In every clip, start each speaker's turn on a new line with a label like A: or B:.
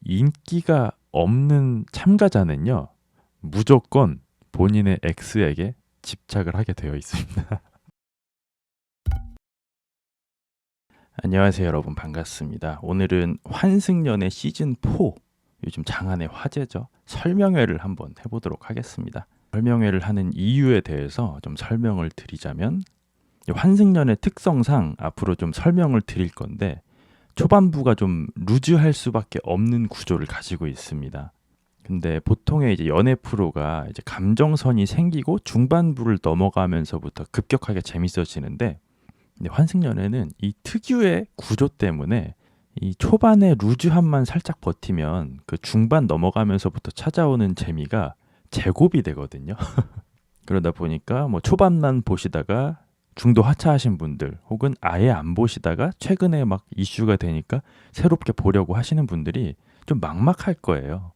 A: 인기가 없는 참가자는요, 무조건 본인의 X에게 집착을 하게 되어 있습니다. 안녕하세요 여러분, 반갑습니다. 오늘은 환승연애 시즌4, 요즘 장안의 화제죠. 설명회를 한번 해보도록 하겠습니다. 설명회를 하는 이유에 대해서 좀 설명을 드리자면, 환승연애 특성상 앞으로 좀 설명을 드릴 건데, 초반부가 좀 루즈할 수밖에 없는 구조를 가지고 있습니다. 근데 보통의 이제 연애 프로가 이제 감정선이 생기고 중반부를 넘어가면서부터 급격하게 재밌어지는데, 근데 환승연애는 이 특유의 구조 때문에 이 초반의 루즈함만 살짝 버티면 그 중반 넘어가면서부터 찾아오는 재미가 제곱이 되거든요. 그러다 보니까 뭐 초반만 보시다가 중도 하차하신 분들, 혹은 아예 안 보시다가 최근에 막 이슈가 되니까 새롭게 보려고 하시는 분들이 좀 막막할 거예요.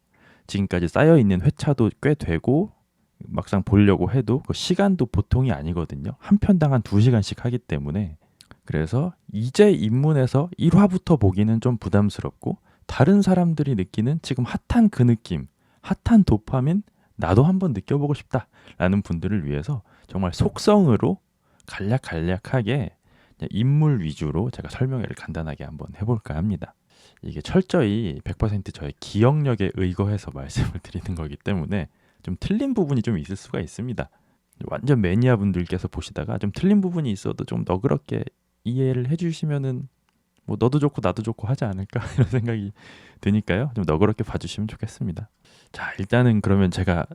A: 지금까지 쌓여있는 회차도 꽤 되고, 막상 보려고 해도 그 시간도 보통이 아니거든요. 한 편당 한 2시간씩 하기 때문에. 그래서 이제 입문해서 1화부터 보기는 좀 부담스럽고, 다른 사람들이 느끼는 지금 핫한 그 느낌, 핫한 도파민, 나도 한번 느껴보고 싶다라는 분들을 위해서 정말 속성으로 간략하게 인물 위주로 제가 설명회를 간단하게 한번 해볼까 합니다. 이게 철저히 100% 저의 기억력에 의거해서 말씀을 드리는 거기 때문에 좀 틀린 부분이 좀 있을 수가 있습니다. 완전 매니아 분들께서 보시다가 좀 틀린 부분이 있어도 좀 너그럽게 이해를 해주시면은 뭐 너도 좋고 나도 좋고 하지 않을까 이런 생각이 드니까요. 좀 너그럽게 봐주시면 좋겠습니다. 자, 일단은 그러면 제가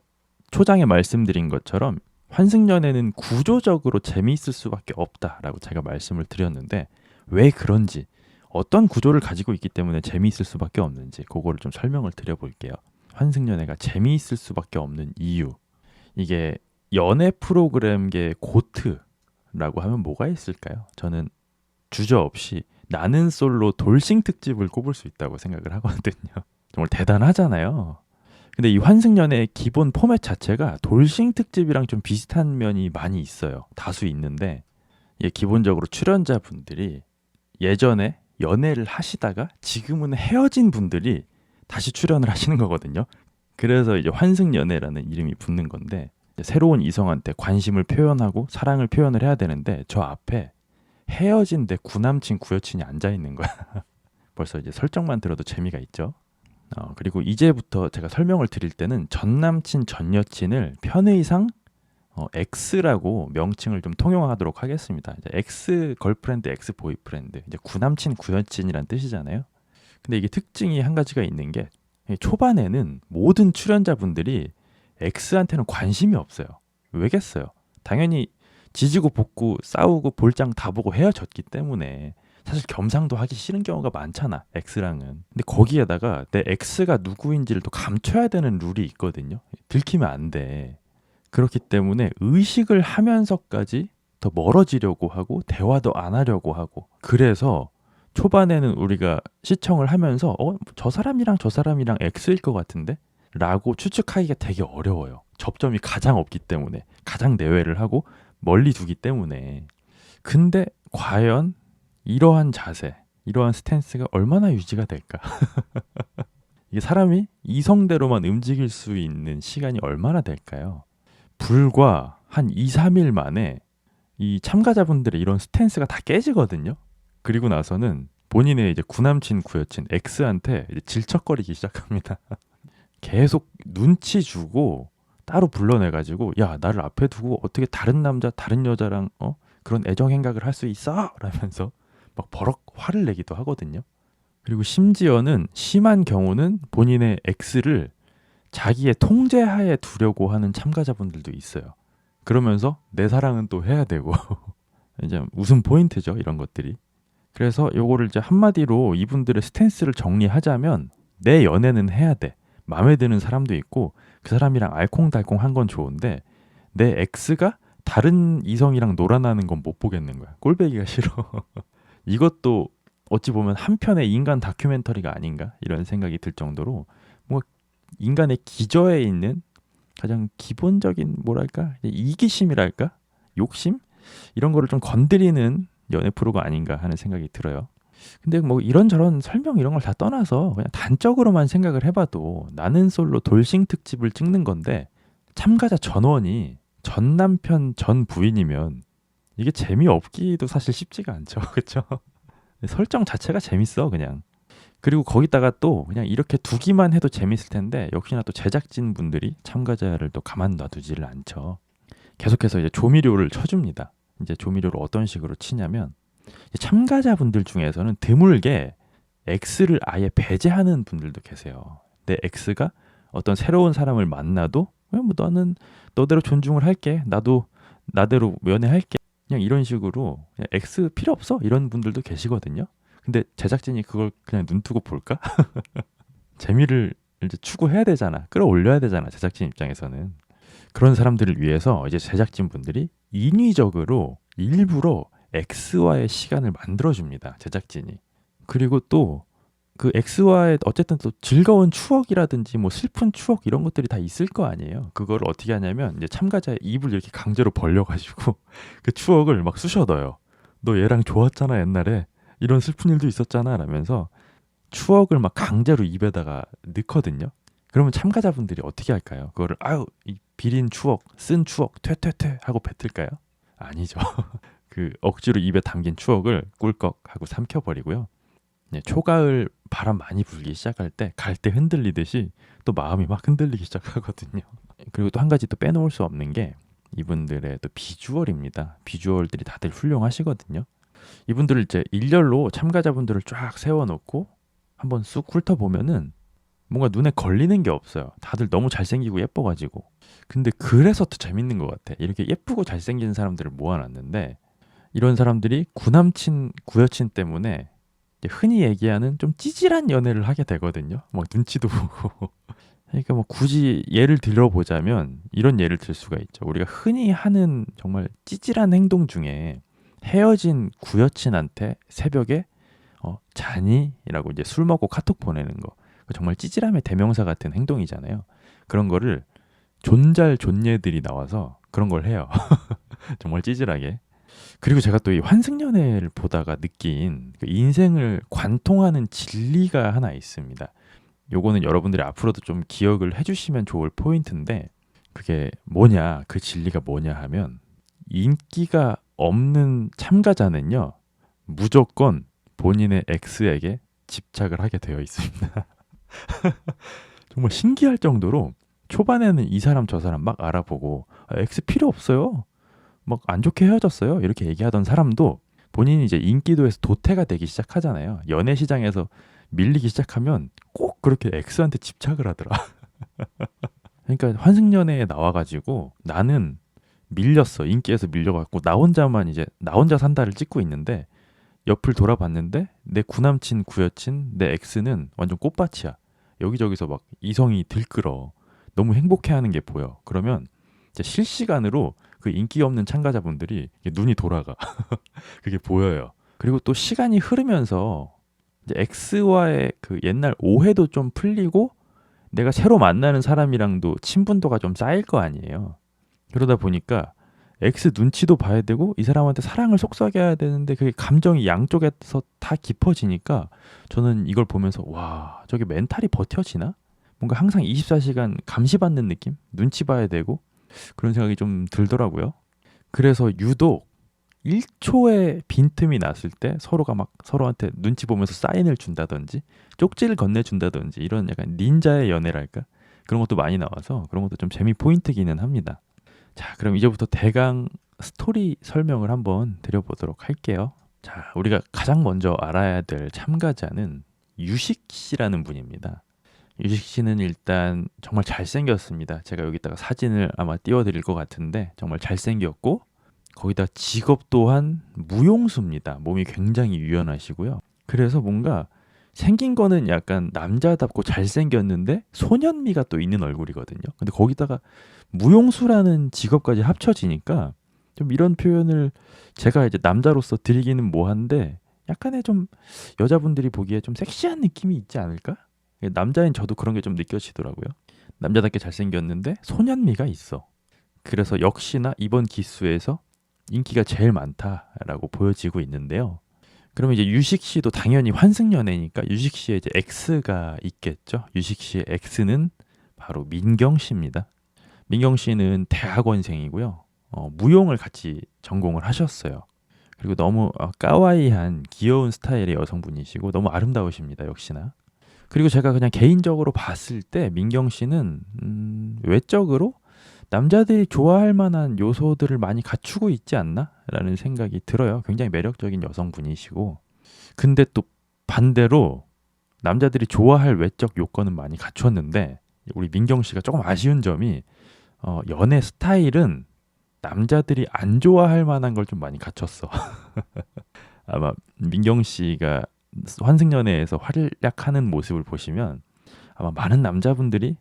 A: 초장에 말씀드린 것처럼 환승연애는 구조적으로 재미있을 수밖에 없다라고 제가 말씀을 드렸는데, 왜 그런지, 어떤 구조를 가지고 있기 때문에 재미있을 수밖에 없는지 그거를 좀 설명을 드려볼게요. 환승연애가 재미있을 수밖에 없는 이유, 이게 연애 프로그램계 고트라고 하면 뭐가 있을까요? 저는 주저없이 나는 솔로 돌싱 특집을 꼽을 수 있다고 생각을 하거든요. 정말 대단하잖아요. 근데 이 환승연애의 기본 포맷 자체가 돌싱 특집이랑 좀 비슷한 면이 많이 있어요. 다수 있는데, 이게 기본적으로 출연자분들이 예전에 연애를 하시다가 지금은 헤어진 분들이 다시 출연을 하시는 거거든요. 그래서 이제 환승연애라는 이름이 붙는 건데, 새로운 이성한테 관심을 표현하고 사랑을 표현을 해야 되는데, 저 앞에 헤어진 내 구남친 구여친이 앉아 있는 거야. 벌써 이제 설정만 들어도 재미가 있죠. 그리고 이제부터 제가 설명을 드릴 때는 전 남친 전 여친을 편의상 X라고 명칭을 좀 통용하도록 하겠습니다. 이제 X 걸프렌드, X 보이프렌드, 이제 구남친 구여친이란 뜻이잖아요. 근데 이게 특징이 한 가지가 있는 게, 초반에는 모든 출연자분들이 X한테는 관심이 없어요. 왜겠어요? 당연히 지지고 볶고 싸우고 볼장 다 보고 헤어졌기 때문에 사실 겸상도 하기 싫은 경우가 많잖아, X랑은. 근데 거기에다가 내 X가 누구인지를 또 감춰야 되는 룰이 있거든요. 들키면 안 돼. 그렇기 때문에 의식을 하면서까지 더 멀어지려고 하고 대화도 안 하려고 하고, 그래서 초반에는 우리가 시청을 하면서 저 사람이랑 저 사람이랑 X일 것 같은데? 라고 추측하기가 되게 어려워요. 접점이 가장 없기 때문에, 가장 내외를 하고 멀리 두기 때문에. 근데 과연 이러한 자세, 이러한 스탠스가 얼마나 유지가 될까? 이게 사람이 이성대로만 움직일 수 있는 시간이 얼마나 될까요? 불과 한 2, 3일 만에 이 참가자분들의 이런 스탠스가 다 깨지거든요. 그리고 나서는 본인의 이제 구남친 구여친 X한테 이제 질척거리기 시작합니다. 계속 눈치 주고 따로 불러내가지고, 야, 나를 앞에 두고 어떻게 다른 남자 다른 여자랑 그런 애정 행각을 할 수 있어? 라면서 막 버럭 화를 내기도 하거든요. 그리고 심지어는 심한 경우는 본인의 X를 자기의 통제하에 두려고 하는 참가자분들도 있어요. 그러면서 내 사랑은 또 해야 되고 이제 웃음 포인트죠, 이런 것들이. 그래서 요거를 이제 한마디로 이분들의 스탠스를 정리하자면, 내 연애는 해야 돼. 마음에 드는 사람도 있고 그 사람이랑 알콩달콩 한 건 좋은데, 내 X가 다른 이성이랑 놀아나는 건 못 보겠는 거야. 꼴배기가 싫어. 이것도 어찌 보면 한편의 인간 다큐멘터리가 아닌가 이런 생각이 들 정도로, 뭐 인간의 기저에 있는 가장 기본적인 뭐랄까, 이기심이랄까, 욕심, 이런 거를 좀 건드리는 연애 프로가 아닌가 하는 생각이 들어요. 근데 뭐 이런저런 설명 이런 걸 다 떠나서 그냥 단적으로만 생각을 해봐도 나는 솔로 돌싱 특집을 찍는 건데 참가자 전원이 전 남편 전 부인이면 이게 재미없기도 사실 쉽지가 않죠. 그쵸? 설정 자체가 재밌어 그냥. 그리고 거기다가 또 그냥 이렇게 두기만 해도 재밌을 텐데 역시나 또 제작진 분들이 참가자를 또 가만 놔두지를 않죠. 계속해서 이제 조미료를 쳐줍니다. 이제 조미료를 어떤 식으로 치냐면 참가자분들 중에서는 드물게 X를 아예 배제하는 분들도 계세요. 내 X가 어떤 새로운 사람을 만나도 뭐 너는 너대로 존중을 할게. 나도 나대로 연애할게. 그냥 이런 식으로 그냥 X 필요 없어. 이런 분들도 계시거든요. 근데 제작진이 그걸 그냥 눈뜨고 볼까? 재미를 이제 추구해야 되잖아. 끌어올려야 되잖아. 제작진 입장에서는. 그런 사람들을 위해서 이제 제작진 분들이 인위적으로 일부러 X와의 시간을 만들어줍니다. 제작진이. 그리고 또 그 X와의 어쨌든 또 즐거운 추억이라든지 뭐 슬픈 추억 이런 것들이 다 있을 거 아니에요. 그걸 어떻게 하냐면 이제 참가자의 입을 이렇게 강제로 벌려가지고 그 추억을 막 쑤셔넣어요. 너 얘랑 좋았잖아 옛날에. 이런 슬픈 일도 있었잖아 라면서 추억을 막 강제로 입에다가 넣거든요. 그러면 참가자분들이 어떻게 할까요? 그거를 아유 이 비린 추억, 쓴 추억, 퇴퇴퇴 하고 뱉을까요? 아니죠. 그 억지로 입에 담긴 추억을 꿀꺽 하고 삼켜버리고요. 네, 초가을 바람 많이 불기 시작할 때 갈대 흔들리듯이 또 마음이 막 흔들리기 시작하거든요. 그리고 또 한 가지 또 빼놓을 수 없는 게 이분들의 또 비주얼입니다. 비주얼들이 다들 훌륭하시거든요. 이분들을 이제 일렬로 참가자분들을 쫙 세워놓고 한번 쑥 훑어보면은 뭔가 눈에 걸리는 게 없어요. 다들 너무 잘생기고 예뻐가지고. 근데 그래서 더 재밌는 것 같아. 이렇게 예쁘고 잘생긴 사람들을 모아놨는데 이런 사람들이 구남친, 구여친 때문에 흔히 얘기하는 좀 찌질한 연애를 하게 되거든요. 막 눈치도 보고. 그러니까 뭐 굳이 예를 들어보자면 이런 예를 들 수가 있죠. 우리가 흔히 하는 정말 찌질한 행동 중에 헤어진 구여친한테 새벽에 자니? 라고 이제 술 먹고 카톡 보내는 거. 정말 찌질함의 대명사 같은 행동이잖아요. 그런 거를 존잘 존예들이 나와서 그런 걸 해요. 정말 찌질하게. 그리고 제가 또 이 환승연애를 보다가 느낀 그 인생을 관통하는 진리가 하나 있습니다. 요거는 여러분들이 앞으로도 좀 기억을 해주시면 좋을 포인트인데 그게 뭐냐, 그 진리가 뭐냐 하면 인기가 없는 참가자는요 무조건 본인의 X에게 집착을 하게 되어 있습니다. 정말 신기할 정도로 초반에는 이 사람 저 사람 막 알아보고 X 필요 없어요. 막 안 좋게 헤어졌어요. 이렇게 얘기하던 사람도 본인이 이제 인기도에서 도태가 되기 시작하잖아요. 연애 시장에서 밀리기 시작하면 꼭 그렇게 X한테 집착을 하더라. 그러니까 환승연애에 나와가지고 나는 밀렸어. 인기에서 밀려갖고 나 혼자만 이제 나 혼자 산다를 찍고 있는데 옆을 돌아봤는데 내 구남친 구여친 내 X는 완전 꽃밭이야. 여기저기서 막 이성이 들끓어. 너무 행복해하는 게 보여. 그러면 이제 실시간으로 그 인기 없는 참가자분들이 눈이 돌아가. 그게 보여요. 그리고 또 시간이 흐르면서 이제 X와의 그 옛날 오해도 좀 풀리고 내가 새로 만나는 사람이랑도 친분도가 좀 쌓일 거 아니에요. 그러다 보니까 X 눈치도 봐야 되고 이 사람한테 사랑을 속삭여야 되는데 그게 감정이 양쪽에서 다 깊어지니까 저는 이걸 보면서 와 저게 멘탈이 버텨지나? 뭔가 항상 24시간 감시받는 느낌? 눈치 봐야 되고 그런 생각이 좀 들더라고요. 그래서 유독 1초의 빈틈이 났을 때 서로가 막 서로한테 눈치 보면서 사인을 준다든지 쪽지를 건네준다든지 이런 약간 닌자의 연애랄까? 그런 것도 많이 나와서 그런 것도 좀 재미 포인트기는 합니다. 자, 그럼 이제부터 대강 스토리 설명을 한번 드려보도록 할게요. 자, 우리가 가장 먼저 알아야 될 참가자는 유식 씨라는 분입니다. 유식 씨는 일단 정말 잘생겼습니다. 제가 여기다가 사진을 아마 띄워드릴 것 같은데 정말 잘생겼고 거기다 직업 또한 무용수입니다. 몸이 굉장히 유연하시고요. 그래서 뭔가 생긴 거는 약간 남자답고 잘생겼는데 소년미가 또 있는 얼굴이거든요. 근데 거기다가 무용수라는 직업까지 합쳐지니까 좀 이런 표현을 제가 이제 남자로서 드리기는 뭐한데 약간의 좀 여자분들이 보기에 좀 섹시한 느낌이 있지 않을까? 남자인 저도 그런 게 좀 느껴지더라고요. 남자답게 잘생겼는데 소년미가 있어. 그래서 역시나 이번 기수에서 인기가 제일 많다라고 보여지고 있는데요. 그러면 이제 유식 씨도 당연히 환승연애니까 유식 씨에 이제 X가 있겠죠. 유식 씨의 X는 바로 민경 씨입니다. 민경 씨는 대학원생이고요. 무용을 같이 전공을 하셨어요. 그리고 너무 까와이한 귀여운 스타일의 여성분이시고 너무 아름다우십니다. 역시나. 그리고 제가 그냥 개인적으로 봤을 때 민경 씨는 외적으로 남자들이 좋아할 만한 요소들을 많이 갖추고 있지 않나? 라는 생각이 들어요. 굉장히 매력적인 여성분이시고. 근데 또 반대로 남자들이 좋아할 외적 요건은 많이 갖췄는데 우리 민경 씨가 조금 아쉬운 점이 연애 스타일은 남자들이 안 좋아할 만한 걸 좀 많이 갖췄어. 아마 민경 씨가 환승연애에서 활약하는 모습을 보시면 아마 많은 남자분들이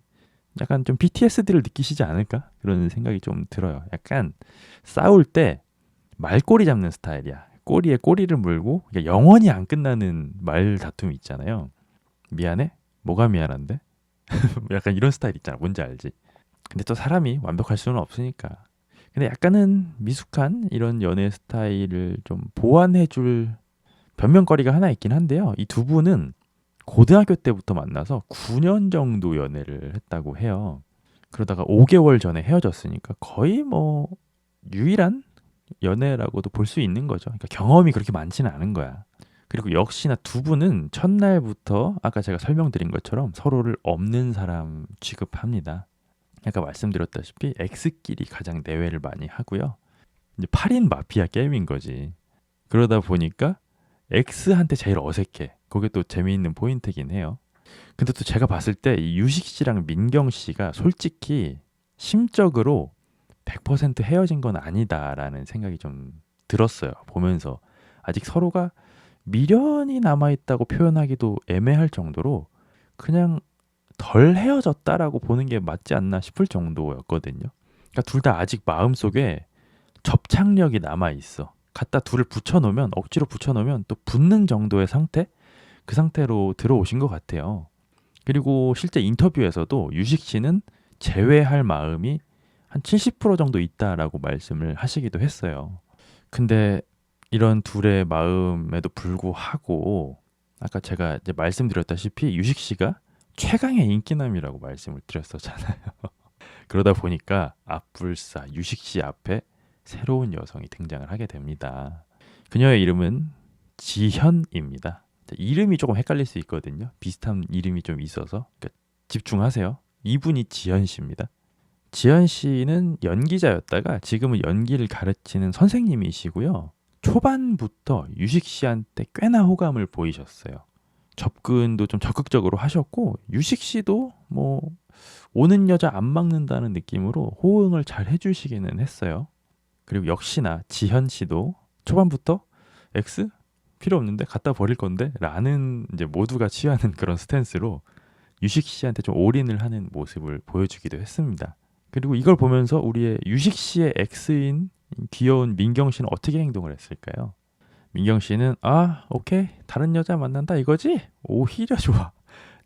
A: 약간 좀 PTSD를 느끼시지 않을까? 그런 생각이 좀 들어요. 약간 싸울 때 말꼬리 잡는 스타일이야. 꼬리에 꼬리를 물고 그러니까 영원히 안 끝나는 말 다툼이 있잖아요. 미안해? 뭐가 미안한데? 약간 이런 스타일 있잖아. 뭔지 알지? 근데 또 사람이 완벽할 수는 없으니까. 근데 약간은 미숙한 이런 연애 스타일을 좀 보완해줄 변명거리가 하나 있긴 한데요. 이 두 분은 고등학교 때부터 만나서 9년 정도 연애를 했다고 해요. 그러다가 5개월 전에 헤어졌으니까 거의 뭐 유일한 연애라고도 볼 수 있는 거죠. 그러니까 경험이 그렇게 많지는 않은 거야. 그리고 역시나 두 분은 첫날부터 아까 제가 설명드린 것처럼 서로를 없는 사람 취급합니다. 아까 말씀드렸다시피 X끼리 가장 내외를 많이 하고요. 이제 8인 마피아 게임인 거지. 그러다 보니까 X한테 제일 어색해. 그게 또 재미있는 포인트긴 해요. 근데 또 제가 봤을 때 이 유식 씨랑 민경 씨가 솔직히 심적으로 100% 헤어진 건 아니다라는 생각이 좀 들었어요. 보면서 아직 서로가 미련이 남아있다고 표현하기도 애매할 정도로 그냥 덜 헤어졌다라고 보는 게 맞지 않나 싶을 정도였거든요. 그러니까 둘 다 아직 마음속에 접착력이 남아있어. 갖다 둘을 붙여놓으면 억지로 붙여놓으면 또 붙는 정도의 상태? 그 상태로 들어오신 것 같아요. 그리고 실제 인터뷰에서도 유식 씨는 재회할 마음이 한 70% 정도 있다라고 말씀을 하시기도 했어요. 근데 이런 둘의 마음에도 불구하고 아까 제가 이제 말씀드렸다시피 유식 씨가 최강의 인기남이라고 말씀을 드렸었잖아요. 그러다 보니까 앞불사 유식 씨 앞에 새로운 여성이 등장을 하게 됩니다. 그녀의 이름은 지현입니다. 이름이 조금 헷갈릴 수 있거든요. 비슷한 이름이 좀 있어서 그러니까 집중하세요. 이분이 지현 씨입니다. 지현 씨는 연기자였다가 지금은 연기를 가르치는 선생님이시고요. 초반부터 유식 씨한테 꽤나 호감을 보이셨어요. 접근도 좀 적극적으로 하셨고 유식 씨도 뭐 오는 여자 안 막는다는 느낌으로 호응을 잘 해주시기는 했어요. 그리고 역시나 지현 씨도 초반부터 X 필요 없는데 갖다 버릴 건데 라는 이제 모두가 취하는 그런 스탠스로 유식 씨한테 좀 올인을 하는 모습을 보여주기도 했습니다. 그리고 이걸 보면서 우리의 유식 씨의 X인 귀여운 민경 씨는 어떻게 행동을 했을까요? 민경 씨는 오케이 다른 여자 만난다 이거지? 오히려 좋아.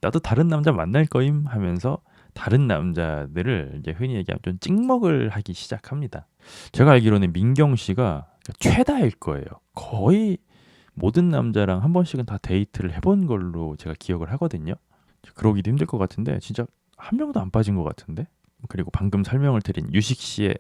A: 나도 다른 남자 만날 거임 하면서 다른 남자들을 이제 흔히 얘기하면 좀 찍먹을 하기 시작합니다. 제가 알기로는 민경 씨가 최다일 거예요. 거의 모든 남자랑 한 번씩은 다 데이트를 해본 걸로 제가 기억을 하거든요. 그러기도 힘들 것 같은데 진짜 한 명도 안 빠진 것 같은데. 그리고 방금 설명을 드린 유식 씨의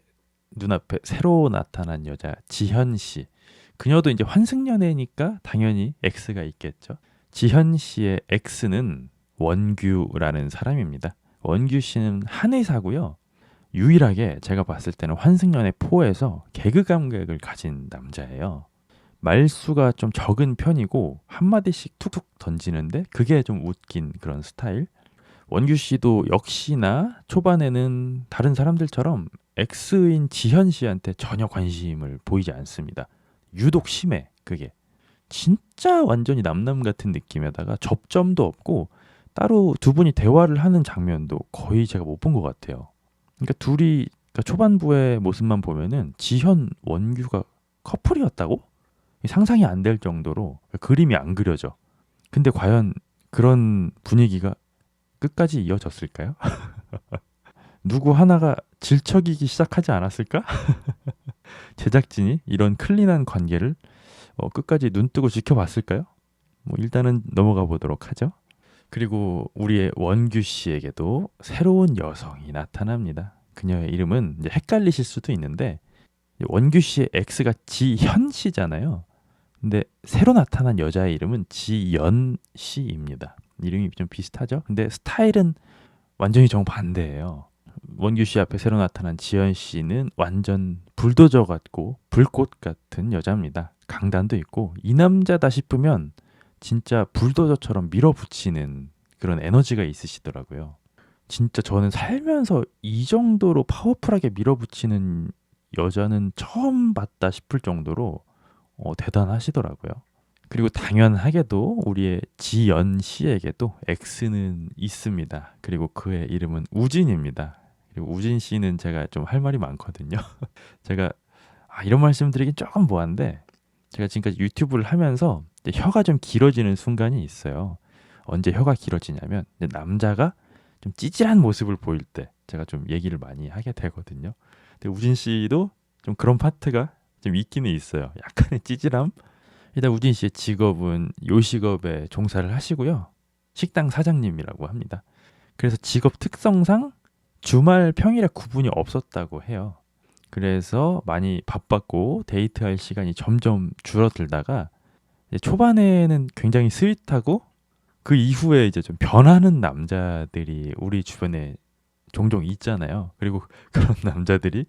A: 눈앞에 새로 나타난 여자 지현 씨. 그녀도 이제 환승연애니까 당연히 X가 있겠죠. 지현 씨의 X는 원규라는 사람입니다. 원규 씨는 한의사고요. 유일하게 제가 봤을 때는 환승연애 4에서 개그 감각을 가진 남자예요. 말수가 좀 적은 편이고 한마디씩 툭툭 던지는데 그게 좀 웃긴 그런 스타일. 원규 씨도 역시나 초반에는 다른 사람들처럼 X인 지현 씨한테 전혀 관심을 보이지 않습니다. 유독 심해 그게. 진짜 완전히 남남 같은 느낌에다가 접점도 없고 따로 두 분이 대화를 하는 장면도 거의 제가 못 본 것 같아요. 그러니까 둘이 그러니까 초반부의 모습만 보면은 지현 원규가 커플이었다고? 상상이 안 될 정도로 그림이 안 그려져. 근데 과연 그런 분위기가 끝까지 이어졌을까요? 누구 하나가 질척이기 시작하지 않았을까? 제작진이 이런 클린한 관계를 끝까지 눈 뜨고 지켜봤을까요? 뭐 일단은 넘어가 보도록 하죠. 그리고 우리의 원규 씨에게도 새로운 여성이 나타납니다. 그녀의 이름은 이제 헷갈리실 수도 있는데 원규 씨의 X가 지현 씨잖아요. 근데 새로 나타난 여자의 이름은 지연 씨입니다. 이름이 좀 비슷하죠? 근데 스타일은 완전히 정반대예요. 원규 씨 앞에 새로 나타난 지연 씨는 완전 불도저 같고 불꽃 같은 여자입니다. 강단도 있고 이 남자다 싶으면 진짜 불도저처럼 밀어붙이는 그런 에너지가 있으시더라고요. 진짜 저는 살면서 이 정도로 파워풀하게 밀어붙이는 여자는 처음 봤다 싶을 정도로 대단하시더라고요. 그리고 당연하게도 우리의 지연 씨에게도 X는 있습니다. 그리고 그의 이름은 우진입니다. 그리고 우진 씨는 제가 좀 할 말이 많거든요. 제가 이런 말씀 드리긴 조금 뭐한데 제가 지금까지 유튜브를 하면서 이제 혀가 좀 길어지는 순간이 있어요. 언제 혀가 길어지냐면 이제 남자가 좀 찌질한 모습을 보일 때 제가 좀 얘기를 많이 하게 되거든요. 근데 우진 씨도 좀 그런 파트가 좀 있기는 있어요. 약간의 찌질함. 일단 우진 씨의 직업은 요식업에 종사를 하시고요. 식당 사장님이라고 합니다. 그래서 직업 특성상 주말 평일에 구분이 없었다고 해요. 그래서 많이 바빴고 데이트할 시간이 점점 줄어들다가 이제 초반에는 굉장히 스윗하고 그 이후에 이제 좀 변하는 남자들이 우리 주변에 종종 있잖아요. 그리고 그런 남자들이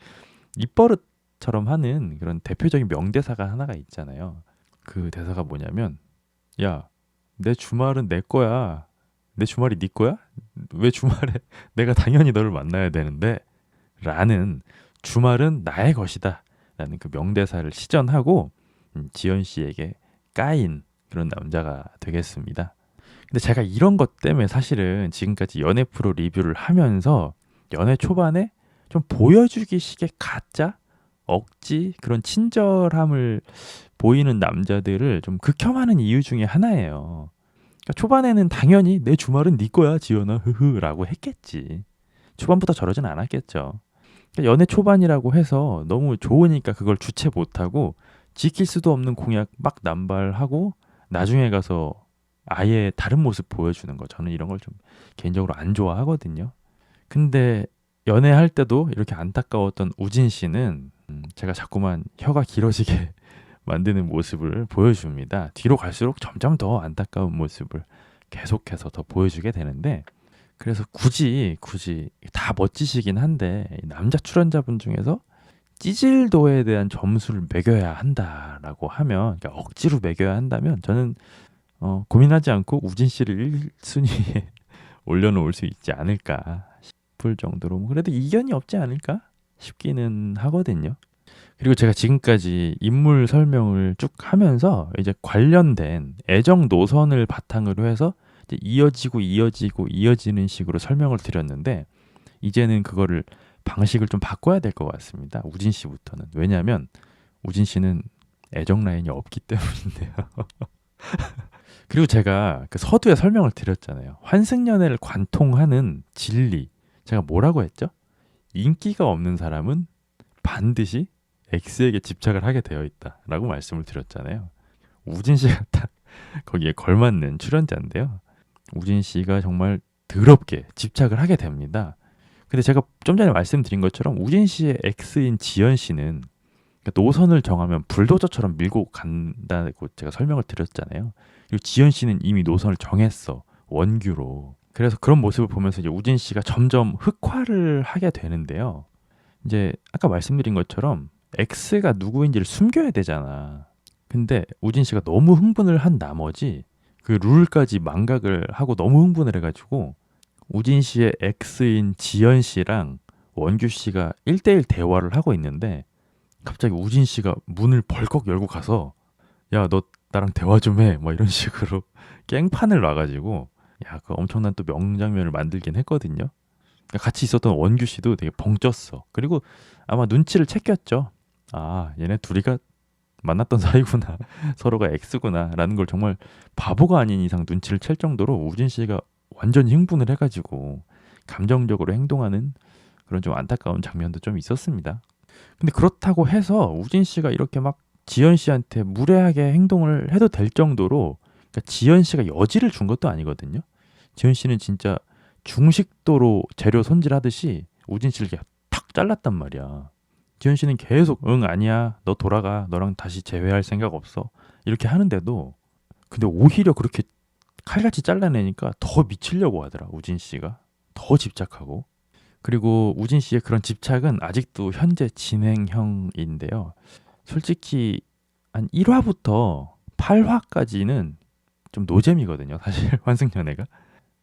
A: 입버릇처럼 하는 그런 대표적인 명대사가 하나가 있잖아요. 그 대사가 뭐냐면 야, 내 주말은 내 거야. 내 주말이 네 거야? 왜 주말에 내가 당연히 너를 만나야 되는데 라는 주말은 나의 것이다 라는 그 명대사를 시전하고 지연 씨에게 까인 그런 남자가 되겠습니다. 근데 제가 이런 것 때문에 사실은 지금까지 연애 프로 리뷰를 하면서 연애 초반에 좀 보여주기 식의 가짜, 억지, 그런 친절함을 보이는 남자들을 좀 극혐하는 이유 중에 하나예요. 그러니까 초반에는 당연히 내 주말은 네 거야 지연아 흐흐라고 했겠지. 초반부터 저러진 않았겠죠. 그러니까 연애 초반이라고 해서 너무 좋으니까 그걸 주체 못하고 지킬 수도 없는 공약 막 남발하고 나중에 가서 아예 다른 모습 보여주는 거 저는 이런 걸 좀 개인적으로 안 좋아하거든요. 근데 연애할 때도 이렇게 안타까웠던 우진 씨는 제가 자꾸만 혀가 길어지게 만드는 모습을 보여줍니다. 뒤로 갈수록 점점 더 안타까운 모습을 계속해서 더 보여주게 되는데 그래서 굳이 다 멋지시긴 한데 남자 출연자분 중에서 찌질도에 대한 점수를 매겨야 한다라고 하면 그러니까 억지로 매겨야 한다면 저는 고민하지 않고 우진 씨를 1순위에 올려놓을 수 있지 않을까 싶을 정도로 그래도 이견이 없지 않을까 싶기는 하거든요. 그리고 제가 지금까지 인물 설명을 쭉 하면서 이제 관련된 애정 노선을 바탕으로 해서 이제 이어지는 식으로 설명을 드렸는데 이제는 그거를 방식을 좀 바꿔야 될 것 같습니다. 우진 씨부터는. 왜냐하면 우진 씨는 애정 라인이 없기 때문인데요. 그리고 제가 그 서두에 설명을 드렸잖아요. 환승연애를 관통하는 진리. 제가 뭐라고 했죠? 인기가 없는 사람은 반드시 X에게 집착을 하게 되어 있다라고 말씀을 드렸잖아요. 우진 씨가 딱 거기에 걸맞는 출연자인데요. 우진 씨가 정말 더럽게 집착을 하게 됩니다. 근데 제가 좀 전에 말씀드린 것처럼 우진 씨의 X인 지연 씨는 노선을 정하면 불도저처럼 밀고 간다고 제가 설명을 드렸잖아요. 그리고 지연 씨는 이미 노선을 정했어. 원규로. 그래서 그런 모습을 보면서 이제 우진 씨가 점점 흑화를 하게 되는데요. 이제 아까 말씀드린 것처럼 X가 누구인지를 숨겨야 되잖아. 근데 우진 씨가 너무 흥분을 한 나머지 그 룰까지 망각을 하고 너무 흥분을 해가지고 우진 씨의 X인 지연 씨랑 원규 씨가 1대1 대화를 하고 있는데 갑자기 우진 씨가 문을 벌컥 열고 가서 야, 너 나랑 대화 좀 해. 뭐 이런 식으로 깽판을 놔가지고 그 엄청난 또 명장면을 만들긴 했거든요. 같이 있었던 원규 씨도 되게 벙쪘어. 그리고 아마 눈치를 채꼈죠. 얘네 둘이가 만났던 사이구나. 서로가 X구나. 라는 걸 정말 바보가 아닌 이상 눈치를 챌 정도로 우진 씨가 완전히 흥분을 해가지고 감정적으로 행동하는 그런 좀 안타까운 장면도 좀 있었습니다. 근데 그렇다고 해서 우진 씨가 이렇게 막 지현 씨한테 무례하게 행동을 해도 될 정도로, 그러니까 지현 씨가 여지를 준 것도 아니거든요. 지현 씨는 진짜 중식도로 재료 손질하듯이 우진 씨를 이렇게 탁 잘랐단 말이야. 지현 씨는 계속 응 아니야 너 돌아가 너랑 다시 재회할 생각 없어 이렇게 하는데도, 근데 오히려 그렇게 칼같이 잘라내니까 더 미치려고 하더라 우진 씨가. 더 집착하고. 그리고 우진 씨의 그런 집착은 아직도 현재 진행형인데요. 솔직히 한 1화부터 8화까지는 좀 노잼이거든요 사실 환승연애가.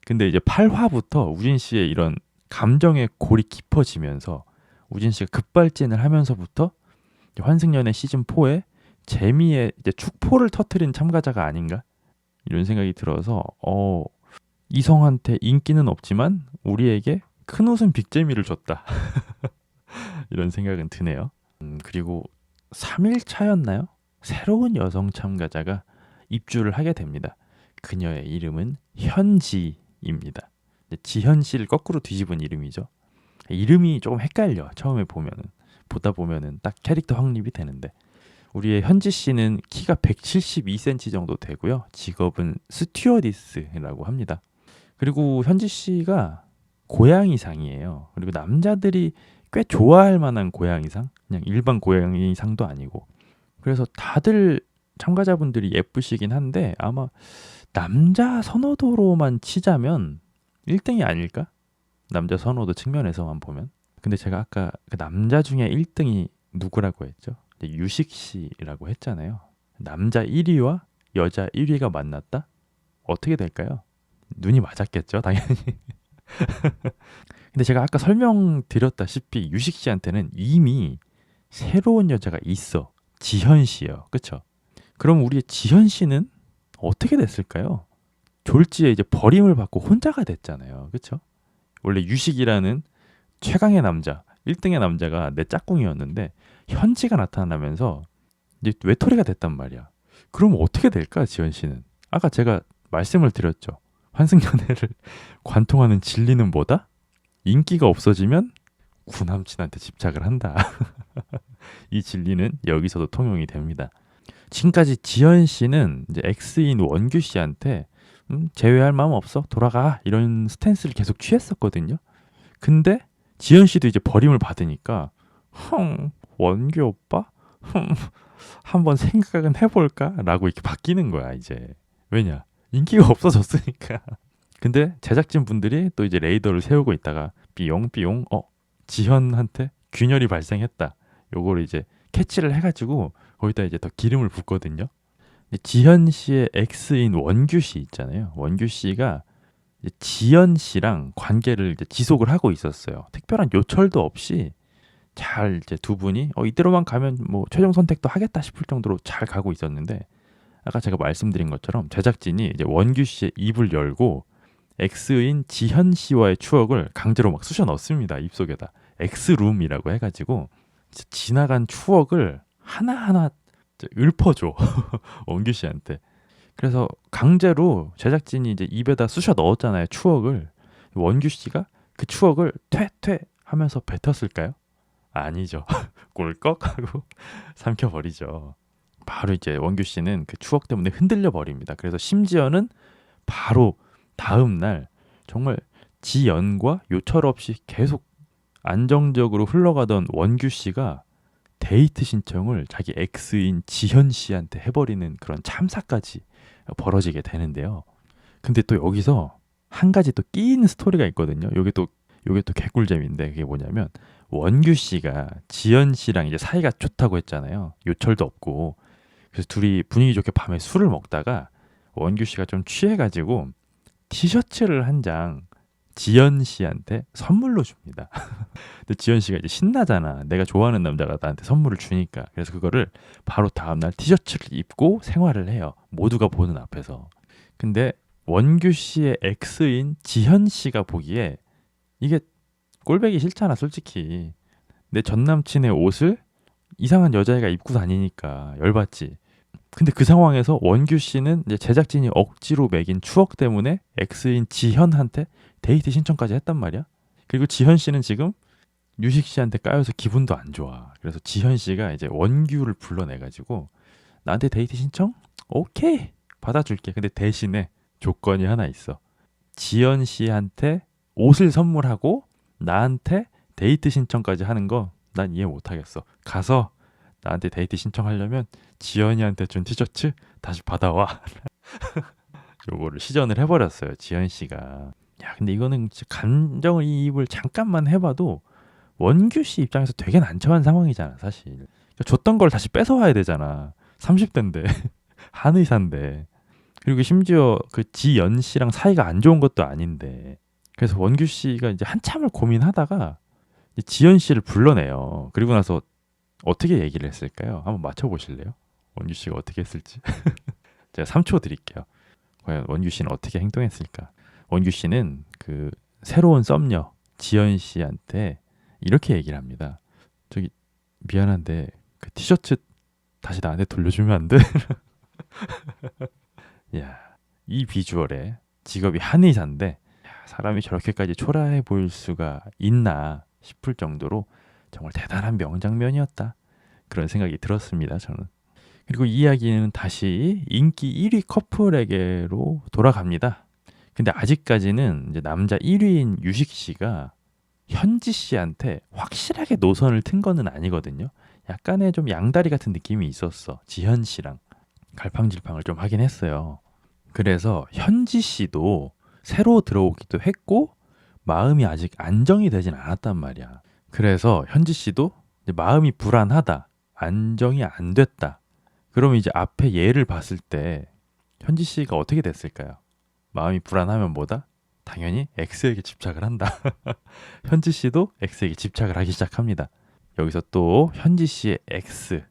A: 근데 이제 8화부터 우진 씨의 이런 감정의 골이 깊어지면서 우진 씨가 급발진을 하면서부터 환승연애 시즌 4의 재미의 이제 축포를 터트린 참가자가 아닌가 이런 생각이 들어서 이성한테 인기는 없지만 우리에게 큰 웃음 빅재미를 줬다 이런 생각은 드네요. 그리고 3일 차였나요? 새로운 여성 참가자가 입주를 하게 됩니다. 그녀의 이름은 현지입니다. 지현 씨를 거꾸로 뒤집은 이름이죠. 이름이 조금 헷갈려. 처음에 보다 보면은 딱 캐릭터 확립이 되는데, 우리의 현지 씨는 키가 172cm 정도 되고요. 직업은 스튜어디스라고 합니다. 그리고 현지 씨가 고양이상이에요. 그리고 남자들이 꽤 좋아할 만한 고양이상, 그냥 일반 고양이상도 아니고. 그래서 다들 참가자분들이 예쁘시긴 한데 아마 남자 선호도로만 치자면 1등이 아닐까? 남자 선호도 측면에서만 보면. 근데 제가 아까 그 남자 중에 1등이 누구라고 했죠? 유식 씨라고 했잖아요. 남자 1위와 여자 1위가 만났다? 어떻게 될까요? 눈이 맞았겠죠, 당연히. 근데 제가 아까 설명드렸다시피 유식 씨한테는 이미 새로운 여자가 있어. 지현 씨예요. 그쵸? 그럼 우리의 지현 씨는 어떻게 됐을까요? 졸지에 이제 버림을 받고 혼자가 됐잖아요. 그쵸? 원래 유식이라는 최강의 남자, 1등의 남자가 내 짝꿍이었는데 현지가 나타나면서 이제 외톨이가 됐단 말이야. 그럼 어떻게 될까, 지현 씨는? 아까 제가 말씀을 드렸죠. 환승연애를 관통하는 진리는 뭐다? 인기가 없어지면 구남친한테 집착을 한다. 이 진리는 여기서도 통용이 됩니다. 지금까지 지현 씨는 이제 X인 원규 씨한테 제외할 마음 없어 돌아가 이런 스탠스를 계속 취했었거든요. 근데 지현 씨도 이제 버림을 받으니까 원규 오빠 한번 생각은 해볼까라고 이렇게 바뀌는 거야 이제. 왜냐? 인기가 없어졌으니까. 근데 제작진 분들이 또 이제 레이더를 세우고 있다가 삐용삐용 지현한테 균열이 발생했다. 요거를 이제 캐치를 해가지고 거기다 이제 더 기름을 붓거든요. 지현 씨의 X인 원규 씨 있잖아요. 원규 씨가 이제 지현 씨랑 관계를 이제 지속을 하고 있었어요. 특별한 요철도 없이 잘 이제 두 분이 이대로만 가면 뭐 최종 선택도 하겠다 싶을 정도로 잘 가고 있었는데, 아까 제가 말씀드린 것처럼 제작진이 이제 원규 씨의 입을 열고 X인 지현 씨와의 추억을 강제로 막 쑤셔 넣습니다. 입속에다. X룸이라고 해가지고 지나간 추억을 하나하나 읊어줘. 원규 씨한테. 그래서 강제로 제작진이 이제 입에다 쑤셔 넣었잖아요. 추억을. 원규 씨가 그 추억을 퇴퇴 하면서 뱉었을까요? 아니죠. 꿀꺽 하고 삼켜버리죠. 바로 이제 원규 씨는 그 추억 때문에 흔들려 버립니다. 그래서 심지어는 바로 다음 날 정말 지연과 요철 없이 계속 안정적으로 흘러가던 원규 씨가 데이트 신청을 자기 X인 지현 씨한테 해버리는 그런 참사까지 벌어지게 되는데요. 근데 또 여기서 한 가지 또 끼인 스토리가 있거든요. 요게 또 개꿀잼인데, 그게 뭐냐면 원규 씨가 지현 씨랑 이제 사이가 좋다고 했잖아요. 요철도 없고. 그래서 둘이 분위기 좋게 밤에 술을 먹다가 원규 씨가 좀 취해가지고 티셔츠를 한 장 지현 씨한테 선물로 줍니다. 근데 지현 씨가 이제 신나잖아. 내가 좋아하는 남자가 나한테 선물을 주니까. 그래서 그거를 바로 다음날 티셔츠를 입고 생활을 해요. 모두가 보는 앞에서. 근데 원규 씨의 X인 지현 씨가 보기에 이게 꼴보기 싫잖아, 솔직히. 내 전 남친의 옷을 이상한 여자애가 입고 다니니까 열받지. 근데 그 상황에서 원규 씨는 이제 제작진이 억지로 매긴 추억 때문에 X인 지현한테 데이트 신청까지 했단 말이야. 그리고 지현 씨는 지금 유식 씨한테 까여서 기분도 안 좋아. 그래서 지현 씨가 이제 원규를 불러내가지고 나한테 데이트 신청? 오케이. 받아줄게. 근데 대신에 조건이 하나 있어. 지연 씨한테 옷을 선물하고 나한테 데이트 신청까지 하는 거 난 이해 못 하겠어. 가서 나한테 데이트 신청하려면 지연이한테 준 티셔츠 다시 받아와. 요거를 시전을 해버렸어요. 지연 씨가. 야, 근데 이거는 진짜 감정이입을 잠깐만 해봐도 원규 씨 입장에서 되게 난처한 상황이잖아, 사실. 그러니까 줬던 걸 다시 뺏어와야 되잖아. 30대인데 한의사인데. 그리고 심지어 그 지연 씨랑 사이가 안 좋은 것도 아닌데. 그래서 원규 씨가 이제 한참을 고민하다가 이제 지연 씨를 불러내요. 그리고 나서 어떻게 얘기를 했을까요? 한번 맞춰보실래요? 원규 씨가 어떻게 했을지. 제가 3초 드릴게요. 과연 원규 씨는 어떻게 행동했을까? 원규 씨는 그 새로운 썸녀 지연 씨한테 이렇게 얘기를 합니다. 저기 미안한데 그 티셔츠 다시 나한테 돌려주면 안 돼? 야, 이 비주얼에 직업이 한의사인데 사람이 저렇게까지 초라해 보일 수가 있나 싶을 정도로 정말 대단한 명장면이었다. 그런 생각이 들었습니다. 저는. 그리고 이 이야기는 다시 인기 1위 커플에게로 돌아갑니다. 근데 아직까지는 이제 남자 1위인 유식 씨가 현지 씨한테 확실하게 노선을 튼 거는 아니거든요. 약간의 좀 양다리 같은 느낌이 있었어. 지현 씨랑 갈팡질팡을 좀 하긴 했어요. 그래서 현지 씨도 새로 들어오기도 했고 마음이 아직 안정이 되진 않았단 말이야. 그래서 현지 씨도 이제 마음이 불안하다. 안정이 안 됐다. 그러면 이제 앞에 얘를 봤을 때 현지 씨가 어떻게 됐을까요? 마음이 불안하면 뭐다? 당연히 X에게 집착을 한다. 현지 씨도 X에게 집착을 하기 시작합니다. 여기서 또 현지 씨의 X,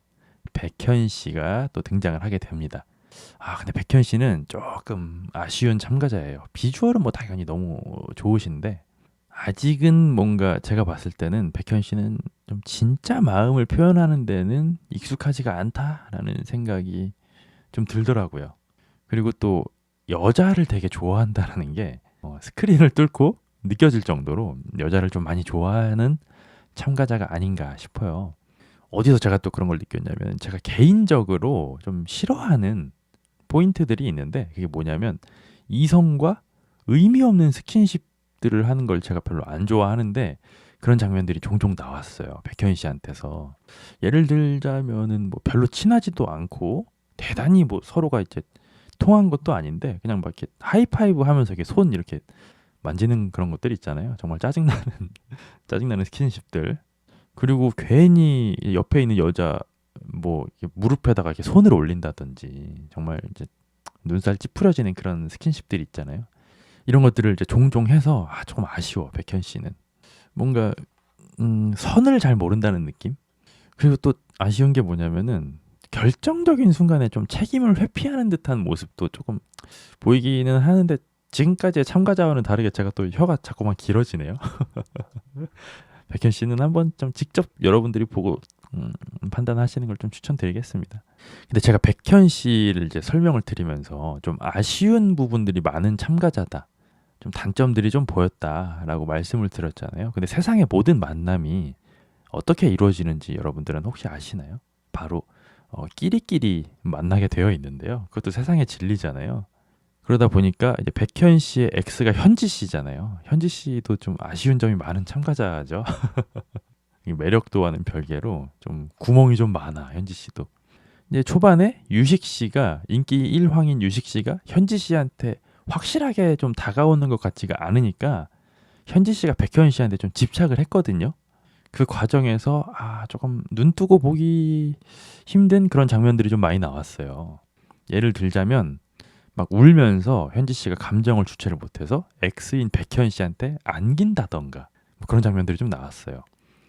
A: 백현 씨가 또 등장을 하게 됩니다. 아, 근데 백현 씨는 조금 아쉬운 참가자예요. 비주얼은 뭐 당연히 너무 좋으신데 아직은 뭔가 제가 봤을 때는 백현 씨는 좀 진짜 마음을 표현하는 데는 익숙하지가 않다라는 생각이 좀 들더라고요. 그리고 또 여자를 되게 좋아한다라는 게 스크린을 뚫고 느껴질 정도로 여자를 좀 많이 좋아하는 참가자가 아닌가 싶어요. 어디서 제가 또 그런 걸 느꼈냐면 제가 개인적으로 좀 싫어하는 포인트들이 있는데 그게 뭐냐면 이성과 의미 없는 스킨십들을 하는 걸 제가 별로 안 좋아하는데 그런 장면들이 종종 나왔어요. 백현 씨한테서. 예를 들자면은 뭐 별로 친하지도 않고 대단히 뭐 서로가 이제 통한 것도 아닌데 그냥 막 이렇게 하이파이브 하면서 이렇게 손 이렇게 만지는 그런 것들 있잖아요. 정말 짜증나는 짜증나는 스킨십들. 그리고 괜히 옆에 있는 여자 뭐 이렇게 무릎에다가 이렇게 손을 올린다든지 정말 이제 눈살 찌푸려지는 그런 스킨십들 있잖아요. 이런 것들을 이제 종종 해서 조금 아쉬워. 백현 씨는 뭔가 선을 잘 모른다는 느낌. 그리고 또 아쉬운 게 뭐냐면은 결정적인 순간에 좀 책임을 회피하는 듯한 모습도 조금 보이기는 하는데 지금까지의 참가자와는 다르게 제가 또 혀가 자꾸만 길어지네요. 백현 씨는 한번 좀 직접 여러분들이 보고 판단하시는 걸 좀 추천드리겠습니다. 근데 제가 백현 씨를 이제 설명을 드리면서 좀 아쉬운 부분들이 많은 참가자다. 좀 단점들이 좀 보였다라고 말씀을 드렸잖아요. 근데 세상의 모든 만남이 어떻게 이루어지는지 여러분들은 혹시 아시나요? 바로 끼리끼리 만나게 되어 있는데요. 그것도 세상의 진리잖아요. 그러다 보니까 이제 백현 씨의 X가 현지 씨잖아요. 현지 씨도 좀 아쉬운 점이 많은 참가자죠. 매력도와는 별개로 좀 구멍이 좀 많아. 현지 씨도. 이제 초반에 유식 씨가 인기 1황인 유식 씨가 현지 씨한테 확실하게 좀 다가오는 것 같지가 않으니까 현지 씨가 백현 씨한테 좀 집착을 했거든요. 그 과정에서 조금 눈 뜨고 보기 힘든 그런 장면들이 좀 많이 나왔어요. 예를 들자면 막 울면서 현지 씨가 감정을 주체를 못해서 X인 백현 씨한테 안긴다던가 뭐 그런 장면들이 좀 나왔어요.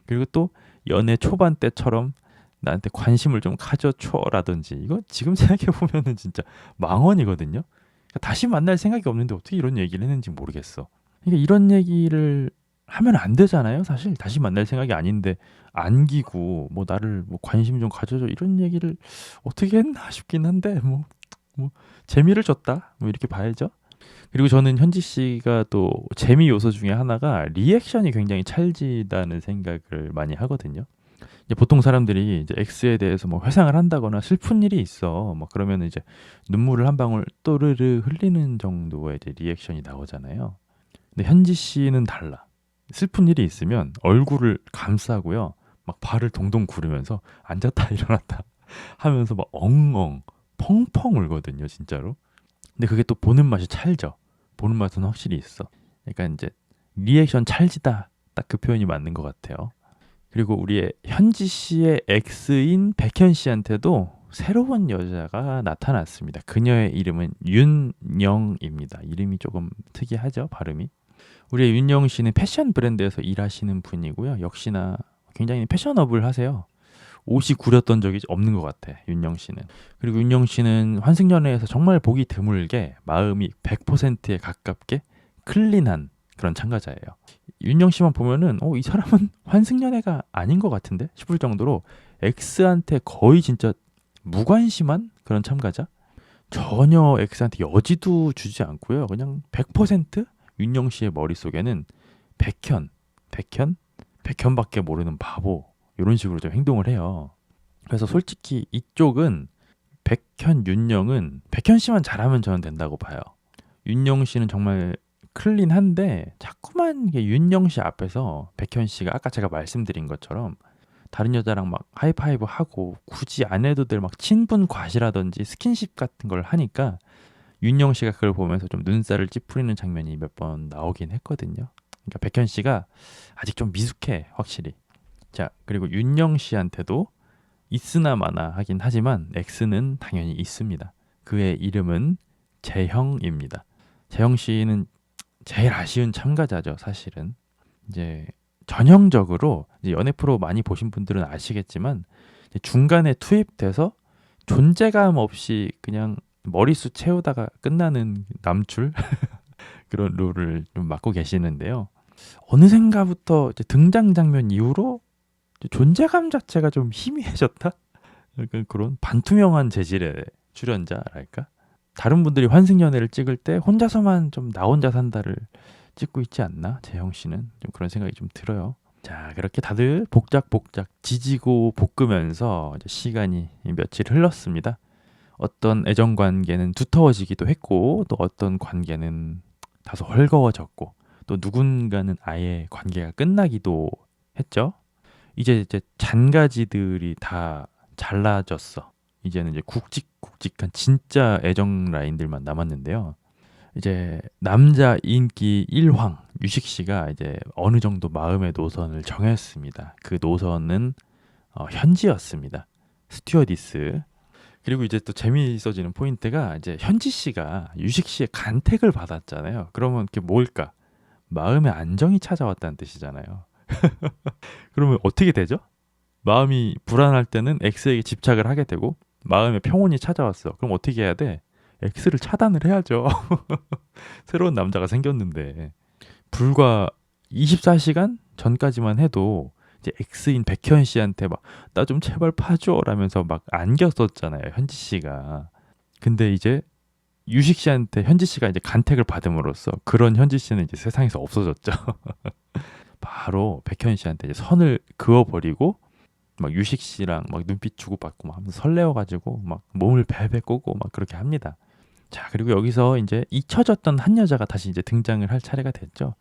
A: 그리고 또 연애 초반 때처럼 나한테 관심을 좀 가져줘라든지 이거 지금 생각해 보면은 진짜 망언이거든요. 그러니까 다시 만날 생각이 없는데 어떻게 이런 얘기를 했는지 모르겠어. 그러니까 이런 얘기를 하면 안 되잖아요. 사실 다시 만날 생각이 아닌데 안기고 뭐 나를 뭐 관심 좀 가져줘 이런 얘기를 어떻게 했나 싶긴 한데 뭐 재미를 줬다 뭐 이렇게 봐야죠. 그리고 저는 현지 씨가 또 재미 요소 중에 하나가 리액션이 굉장히 찰지다는 생각을 많이 하거든요. 이제 보통 사람들이 이제 X에 대해서 뭐 회상을 한다거나 슬픈 일이 있어. 뭐 그러면 이제 눈물을 한 방울 또르르 흘리는 정도의 이제 리액션이 나오잖아요. 근데 현지 씨는 달라. 슬픈 일이 있으면 얼굴을 감싸고요. 막 발을 동동 구르면서 앉았다 일어났다 하면서 막 엉엉 펑펑 울거든요, 진짜로. 근데 그게 또 보는 맛이 찰져. 보는 맛은 확실히 있어. 그러니까 이제 리액션 찰지다. 딱 그 표현이 맞는 것 같아요. 그리고 우리의 현지 씨의 엑스인 백현 씨한테도 새로운 여자가 나타났습니다. 그녀의 이름은 윤영입니다. 이름이 조금 특이하죠, 발음이. 우리의 윤영 씨는 패션 브랜드에서 일하시는 분이고요. 역시나 굉장히 패셔너블 하세요. 옷이 구렸던 적이 없는 것 같아, 윤영 씨는. 그리고 윤영 씨는 환승연애에서 정말 보기 드물게 마음이 100%에 가깝게 클린한 그런 참가자예요. 윤영 씨만 보면은 이 사람은 환승연애가 아닌 것 같은데 싶을 정도로 X한테 거의 진짜 무관심한 그런 참가자. 전혀 X한테 여지도 주지 않고요. 그냥 100% 윤영 씨의 머릿속에는 백현, 백현, 백현밖에 모르는 바보 이런 식으로 좀 행동을 해요. 그래서 솔직히 이쪽은 백현, 윤영은 백현 씨만 잘하면 저는 된다고 봐요. 윤영 씨는 정말 클린한데 자꾸만 이게 윤영 씨 앞에서 백현 씨가 아까 제가 말씀드린 것처럼 다른 여자랑 막 하이파이브 하고 굳이 안 해도 될 막 친분 과시라든지 스킨십 같은 걸 하니까 윤영 씨가 그걸 보면서 좀 눈살을 찌푸리는 장면이 몇 번 나오긴 했거든요. 그러니까 백현 씨가 아직 좀 미숙해, 확실히. 자, 그리고 윤영 씨한테도 있으나 마나 하긴 하지만 X는 당연히 있습니다. 그의 이름은 재형입니다. 재형 씨는 제일 아쉬운 참가자죠, 사실은. 이제 전형적으로 이제 연애 프로 많이 보신 분들은 아시겠지만 중간에 투입돼서 존재감 없이 그냥 머리수 채우다가 끝나는 남출 그런 룰을 좀 맡고 계시는데요. 어느샌가부터 이제 등장 장면 이후로 존재감 자체가 좀 희미해졌다? 약간 그런 반투명한 재질의 출연자랄까? 다른 분들이 환승연애를 찍을 때 혼자서만 좀 나 혼자 산다를 찍고 있지 않나? 재형 씨는 좀 그런 생각이 좀 들어요. 자, 그렇게 다들 복작복작 지지고 볶으면서 이제 시간이 며칠 흘렀습니다. 어떤 애정 관계는 두터워지기도 했고 또 어떤 관계는 다소 헐거워졌고 또 누군가는 아예 관계가 끝나기도 했죠. 이제 잔가지들이 다 잘라졌어. 이제는 이제 굵직굵직한 진짜 애정 라인들만 남았는데요. 이제 남자 인기 1황 유식 씨가 이제 어느 정도 마음의 노선을 정했습니다. 그 노선은 현지였습니다. 스튜어디스. 그리고 이제 또 재미있어지는 포인트가 이제 현지 씨가 유식 씨의 간택을 받았잖아요. 그러면 그게 뭘까? 마음의 안정이 찾아왔다는 뜻이잖아요. 그러면 어떻게 되죠? 마음이 불안할 때는 X에게 집착을 하게 되고 마음의 평온이 찾아왔어. 그럼 어떻게 해야 돼? X를 차단을 해야죠. 새로운 남자가 생겼는데 불과 24시간 전까지만 해도 이제 X인 백현 씨한테 막 나 좀 제발 파줘라면서 막 안겼었잖아요, 현지 씨가. 근데 이제 유식 씨한테 현지 씨가 이제 간택을 받음으로써 그런 현지 씨는 이제 세상에서 없어졌죠. 바로 백현 씨한테 이제 선을 그어버리고 막 유식 씨랑 막 눈빛 주고받고 막 하면서 설레어가지고 막 몸을 베베 꼬고 막 그렇게 합니다. 자, 그리고 여기서 이제 잊혀졌던 한 여자가 다시 이제 등장을 할 차례가 됐죠.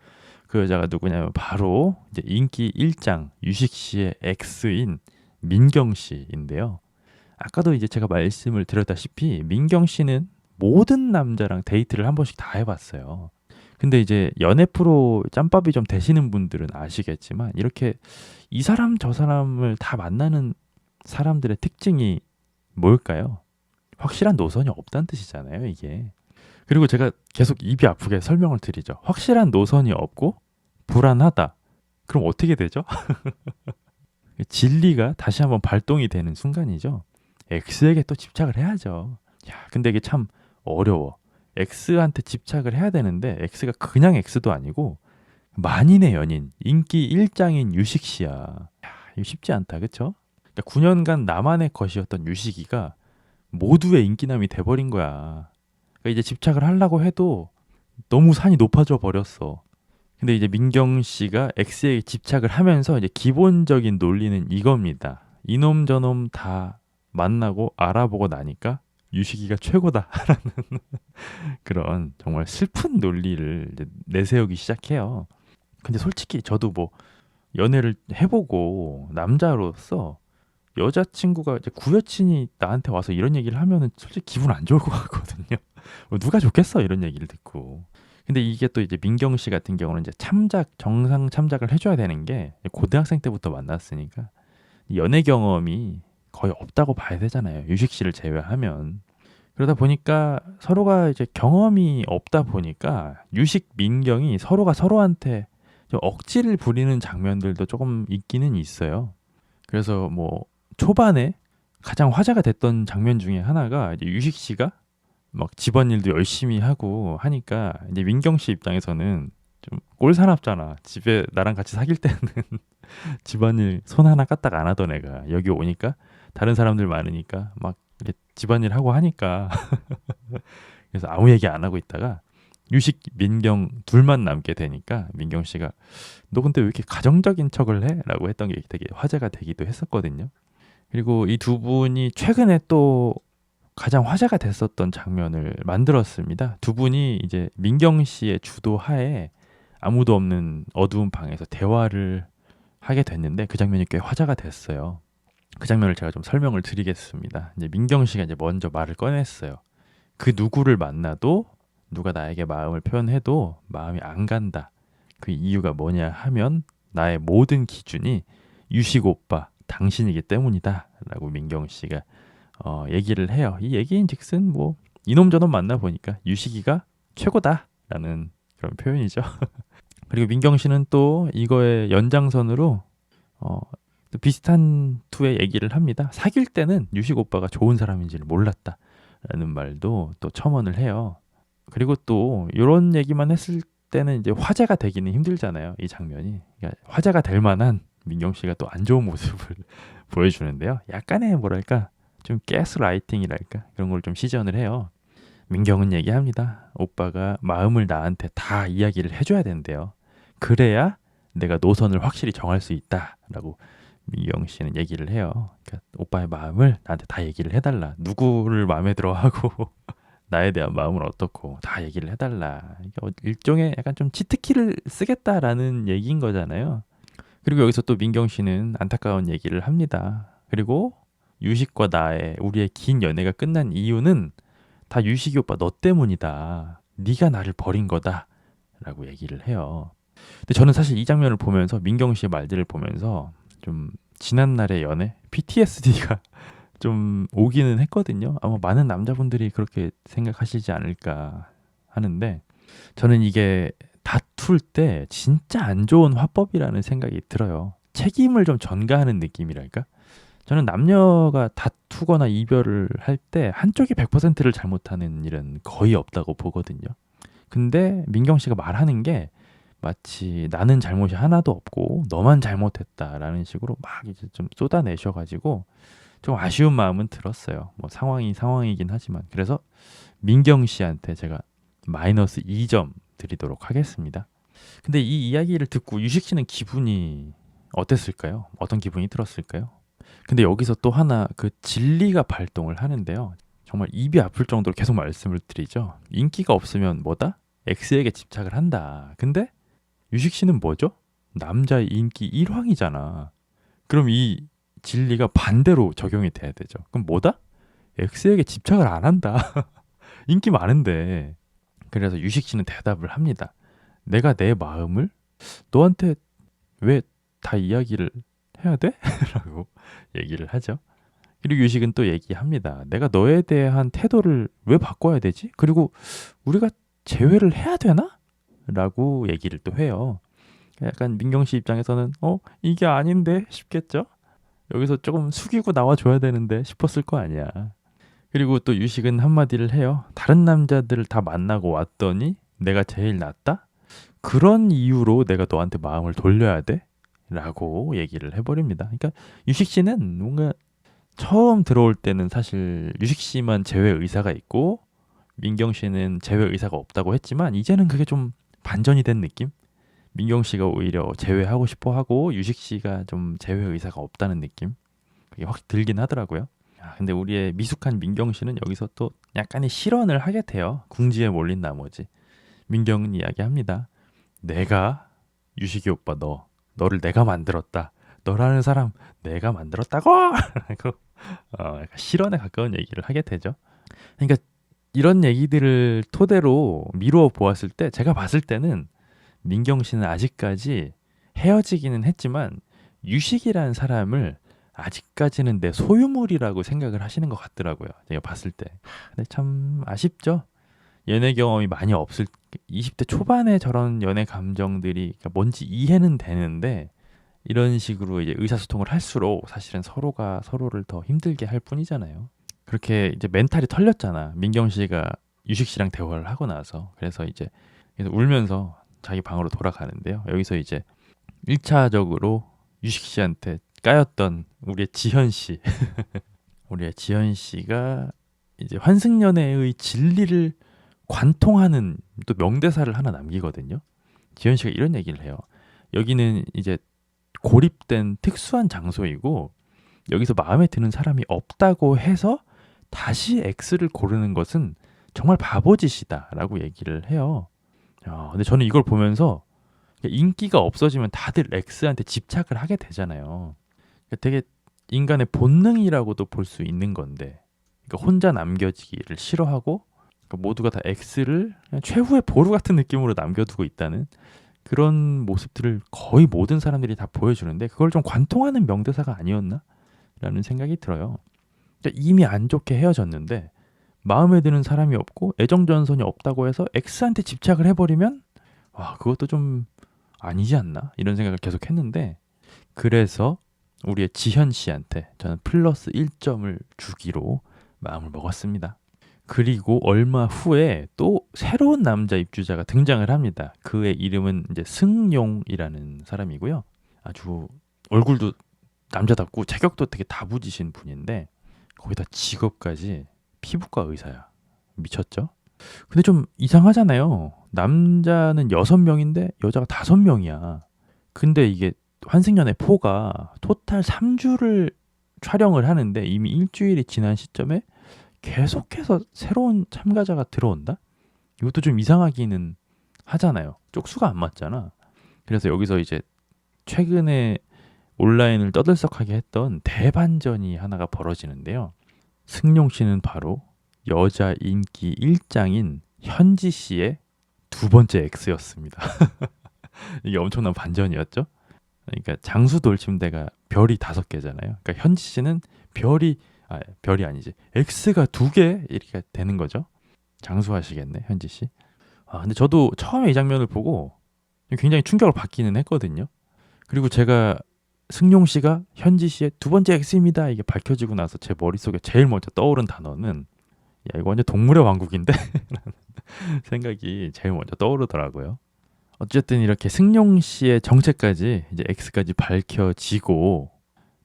A: 그 여자가 누구냐면 바로 이제 인기 1장 유식 씨의 엑스인 민경 씨인데요. 아까도 이제 제가 말씀을 드렸다시피 민경 씨는 모든 남자랑 데이트를 한 번씩 다 해봤어요. 근데 이제 연애 프로 짬밥이 좀 되시는 분들은 아시겠지만 이렇게 이 사람 저 사람을 다 만나는 사람들의 특징이 뭘까요? 확실한 노선이 없다는 뜻이잖아요, 이게. 그리고 제가 계속 입이 아프게 설명을 드리죠. 확실한 노선이 없고 불안하다. 그럼 어떻게 되죠? 진리가 다시 한번 발동이 되는 순간이죠. X에게 또 집착을 해야죠. 야, 근데 이게 참 어려워. X한테 집착을 해야 되는데 X가 그냥 X도 아니고 만인의 연인, 인기 1장인 유식 씨야. 야, 이거 쉽지 않다, 그쵸? 그러니까 9년간 나만의 것이었던 유식이가 모두의 인기남이 돼버린 거야. 그러니까 이제 집착을 하려고 해도 너무 산이 높아져 버렸어. 근데 이제 민경 씨가 X에 집착을 하면서 이제 기본적인 논리는 이겁니다. 이놈 저놈 다 만나고 알아보고 나니까 유식이가 최고다라는 그런 정말 슬픈 논리를 이제 내세우기 시작해요. 근데 솔직히 저도 뭐 연애를 해보고 남자로서 여자친구가 이제 구여친이 나한테 와서 이런 얘기를 하면은 솔직히 기분 안 좋을 것 같거든요. 뭐 누가 좋겠어 이런 얘기를 듣고. 근데 이게 또 이제 민경 씨 같은 경우는 이제 참작 정상 참작을 해줘야 되는 게 고등학생 때부터 만났으니까 연애 경험이 거의 없다고 봐야 되잖아요. 유식 씨를 제외하면. 그러다 보니까 서로가 이제 경험이 없다 보니까 유식 민경이 서로가 서로한테 좀 억지를 부리는 장면들도 조금 있기는 있어요. 그래서 뭐 초반에 가장 화제가 됐던 장면 중에 하나가 이제 유식 씨가 막 집안일도 열심히 하고 하니까 이제 민경 씨 입장에서는 좀 꼴사납잖아. 집에 나랑 같이 사귈 때는 집안일 손 하나 까딱 안 하던 애가 여기 오니까 다른 사람들 많으니까 막 이렇게 집안일 하고 하니까 그래서 아무 얘기 안 하고 있다가 유식 민경 둘만 남게 되니까 민경 씨가 너 근데 왜 이렇게 가정적인 척을 해? 라고 했던 게 되게 화제가 되기도 했었거든요. 그리고 이 두 분이 최근에 또 가장 화제가 됐었던 장면을 만들었습니다. 두 분이 이제 민경 씨의 주도하에 아무도 없는 어두운 방에서 대화를 하게 됐는데 그 장면이 꽤 화제가 됐어요. 그 장면을 제가 좀 설명을 드리겠습니다. 이제 민경 씨가 이제 먼저 말을 꺼냈어요. 그 누구를 만나도 누가 나에게 마음을 표현해도 마음이 안 간다. 그 이유가 뭐냐 하면 나의 모든 기준이 유식 오빠 당신이기 때문이다. 라고 민경 씨가 얘기를 해요. 이 얘기인즉슨 뭐 이놈 저놈 만나 보니까 유식이가 최고다라는 그런 표현이죠. 그리고 민경 씨는 또 이거의 연장선으로 또 비슷한 투의 얘기를 합니다. 사귈 때는 유식 오빠가 좋은 사람인지를 몰랐다라는 말도 또 첨언을 해요. 그리고 또 이런 얘기만 했을 때는 이제 화제가 되기는 힘들잖아요. 이 장면이. 그러니까 화제가 될 만한 민경 씨가 또 안 좋은 모습을 보여주는데요. 약간의 뭐랄까 좀 가스라이팅이랄까 그런 걸 좀 시전을 해요. 민경은 얘기합니다. 오빠가 마음을 나한테 다 이야기를 해줘야 된대요. 그래야 내가 노선을 확실히 정할 수 있다라고 민경 씨는 얘기를 해요. 그러니까 오빠의 마음을 나한테 다 얘기를 해달라. 누구를 마음에 들어하고 나에 대한 마음은 어떻고 다 얘기를 해달라. 일종의 약간 좀 치트키를 쓰겠다라는 얘기인 거잖아요. 그리고 여기서 또 민경 씨는 안타까운 얘기를 합니다. 그리고 유식과 나의 우리의 긴 연애가 끝난 이유는 다 유식이 오빠 너 때문이다. 네가 나를 버린 거다. 라고 얘기를 해요. 근데 저는 사실 이 장면을 보면서 민경 씨의 말들을 보면서 좀 지난날의 연애, PTSD가 좀 오기는 했거든요. 아마 많은 남자분들이 그렇게 생각하시지 않을까 하는데 저는 이게 다툴 때 진짜 안 좋은 화법이라는 생각이 들어요. 책임을 좀 전가하는 느낌이랄까? 저는 남녀가 다투거나 이별을 할 때 한쪽이 100%를 잘못하는 일은 거의 없다고 보거든요. 근데 민경 씨가 말하는 게 마치 나는 잘못이 하나도 없고 너만 잘못했다라는 식으로 막 이제 좀 쏟아내셔가지고 좀 아쉬운 마음은 들었어요. 뭐 상황이 상황이긴 하지만 그래서 민경 씨한테 제가 마이너스 2점 드리도록 하겠습니다. 근데 이 이야기를 듣고 유식 씨는 기분이 어땠을까요? 어떤 기분이 들었을까요? 근데 여기서 또 하나 그 진리가 발동을 하는데요. 정말 입이 아플 정도로 계속 말씀을 드리죠. 인기가 없으면 뭐다? X에게 집착을 한다. 근데 유식 씨는 뭐죠? 남자의 인기 1황이잖아. 그럼 이 진리가 반대로 적용이 돼야 되죠. 그럼 뭐다? X에게 집착을 안 한다. 인기 많은데. 그래서 유식 씨는 대답을 합니다. 내가 내 마음을 너한테 왜 다 이야기를 해야 돼? 라고 얘기를 하죠. 그리고 유식은 또 얘기합니다. 내가 너에 대한 태도를 왜 바꿔야 되지? 그리고 우리가 재회를 해야 되나? 라고 얘기를 또 해요. 약간 민경 씨 입장에서는 이게 아닌데 싶겠죠? 여기서 조금 숙이고 나와줘야 되는데 싶었을 거 아니야. 그리고 또 유식은 한마디를 해요. 다른 남자들을 다 만나고 왔더니 내가 제일 낫다? 그런 이유로 내가 너한테 마음을 돌려야 돼? 라고 얘기를 해버립니다. 그러니까 유식 씨는 뭔가 처음 들어올 때는 사실 유식 씨만 제외 의사가 있고 민경 씨는 제외 의사가 없다고 했지만 이제는 그게 좀 반전이 된 느낌? 민경 씨가 오히려 제외하고 싶어 하고 유식 씨가 좀 제외 의사가 없다는 느낌. 그게 확 들긴 하더라고요. 근데 우리의 미숙한 민경 씨는 여기서 또 약간의 실언을 하게 돼요. 궁지에 몰린 나머지. 민경은 이야기합니다. 내가 유식이 오빠 너를 내가 만들었다. 너라는 사람 내가 만들었다고. 라고 약간 실언에 가까운 얘기를 하게 되죠. 그러니까 이런 얘기들을 토대로 미루어 보았을 때 제가 봤을 때는 민경 씨는 아직까지 헤어지기는 했지만 유식이라는 사람을 아직까지는 내 소유물이라고 생각을 하시는 것 같더라고요. 제가 봤을 때. 근데 참 아쉽죠. 연애 경험이 많이 없을 20대 초반에 저런 연애 감정들이 뭔지 이해는 되는데 이런 식으로 이제 의사소통을 할수록 사실은 서로가 서로를 더 힘들게 할 뿐이잖아요. 그렇게 이제 멘탈이 털렸잖아. 민경 씨가 유식 씨랑 대화를 하고 나서. 그래서 이제 울면서 자기 방으로 돌아가는데요. 여기서 이제 1차적으로 유식 씨한테 까였던 우리의 지현 씨. 우리의 지현 씨가 이제 환승연애의 진리를 관통하는 또 명대사를 하나 남기거든요. 지현 씨가 이런 얘기를 해요. 여기는 이제 고립된 특수한 장소이고 여기서 마음에 드는 사람이 없다고 해서 다시 X를 고르는 것은 정말 바보짓이다라고 얘기를 해요. 근데 저는 이걸 보면서 인기가 없어지면 다들 X한테 집착을 하게 되잖아요. 되게 인간의 본능이라고도 볼 수 있는 건데 그러니까 혼자 남겨지기를 싫어하고 그러니까 모두가 다 X를 그냥 최후의 보루 같은 느낌으로 남겨두고 있다는 그런 모습들을 거의 모든 사람들이 다 보여주는데 그걸 좀 관통하는 명대사가 아니었나? 라는 생각이 들어요. 그러니까 이미 안 좋게 헤어졌는데 마음에 드는 사람이 없고 애정전선이 없다고 해서 X한테 집착을 해버리면 그것도 좀 아니지 않나? 이런 생각을 계속 했는데 그래서 우리의 지현 씨한테 저는 플러스 1점을 주기로 마음을 먹었습니다. 그리고 얼마 후에 또 새로운 남자 입주자가 등장을 합니다. 그의 이름은 이제 승용이라는 사람이고요. 아주 얼굴도 남자답고 체격도 되게 다부지신 분인데 거기다 직업까지 피부과 의사야. 미쳤죠? 근데 좀 이상하잖아요. 남자는 6명인데 여자가 5명이야. 근데 이게 환승연애 4가 토탈 3주를 촬영을 하는데 이미 일주일이 지난 시점에 계속해서 새로운 참가자가 들어온다? 이것도 좀 이상하기는 하잖아요. 쪽수가 안 맞잖아. 그래서 여기서 이제 최근에 온라인을 떠들썩하게 했던 대반전이 하나가 벌어지는데요. 승용 씨는 바로 여자 인기 1장인 현지 씨의 두 번째 X였습니다. 이게 엄청난 반전이었죠. 그러니까 장수 돌침대가 별이 5개잖아요. 그러니까 현지 씨는 별이 아니지. X가 2개 이렇게 되는 거죠. 장수하시겠네, 현지 씨. 근데 저도 처음에 이 장면을 보고 굉장히 충격을 받기는 했거든요. 그리고 제가 승용 씨가 현지 씨의 두 번째 X입니다. 이게 밝혀지고 나서 제 머릿속에 제일 먼저 떠오른 단어는 야, 이거 완전 동물의 왕국인데? 라는 생각이 제일 먼저 떠오르더라고요. 어쨌든 이렇게 승용 씨의 정체까지 이제 X까지 밝혀지고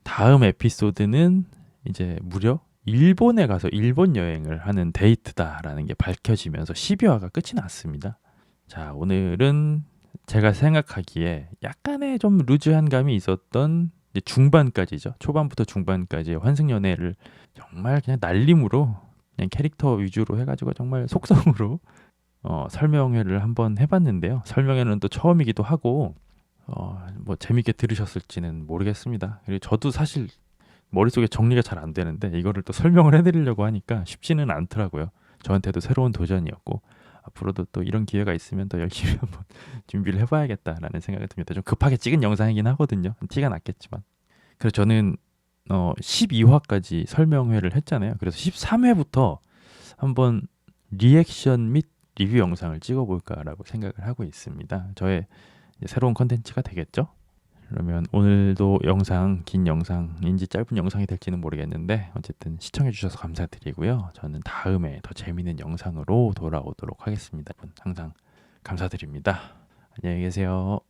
A: 다음 에피소드는 이제 무려 일본에 가서 일본 여행을 하는 데이트다라는 게 밝혀지면서 12화가 끝이 났습니다. 자, 오늘은 제가 생각하기에 약간의 좀 루즈한 감이 있었던 이제 중반까지죠. 초반부터 중반까지의 환승연애를 정말 그냥 날림으로 그냥 캐릭터 위주로 해가지고 정말 속성으로 설명회를 한번 해봤는데요. 설명회는 또 처음이기도 하고 뭐 재밌게 들으셨을지는 모르겠습니다. 그리고 저도 사실 머릿속에 정리가 잘 안 되는데 이거를 또 설명을 해드리려고 하니까 쉽지는 않더라고요. 저한테도 새로운 도전이었고 앞으로도 또 이런 기회가 있으면 더 열심히 한번 준비를 해봐야겠다라는 생각이 듭니다. 좀 급하게 찍은 영상이긴 하거든요. 티가 났겠지만. 그래서 저는 12화까지 설명회를 했잖아요. 그래서 13회부터 한번 리액션 및 리뷰 영상을 찍어볼까라고 생각을 하고 있습니다. 저의 새로운 컨텐츠가 되겠죠? 그러면 오늘도 영상, 긴 영상인지 짧은 영상이 될지는 모르겠는데 어쨌든 시청해주셔서 감사드리고요. 저는 다음에 더 재미있는 영상으로 돌아오도록 하겠습니다. 항상 감사드립니다. 안녕히 계세요.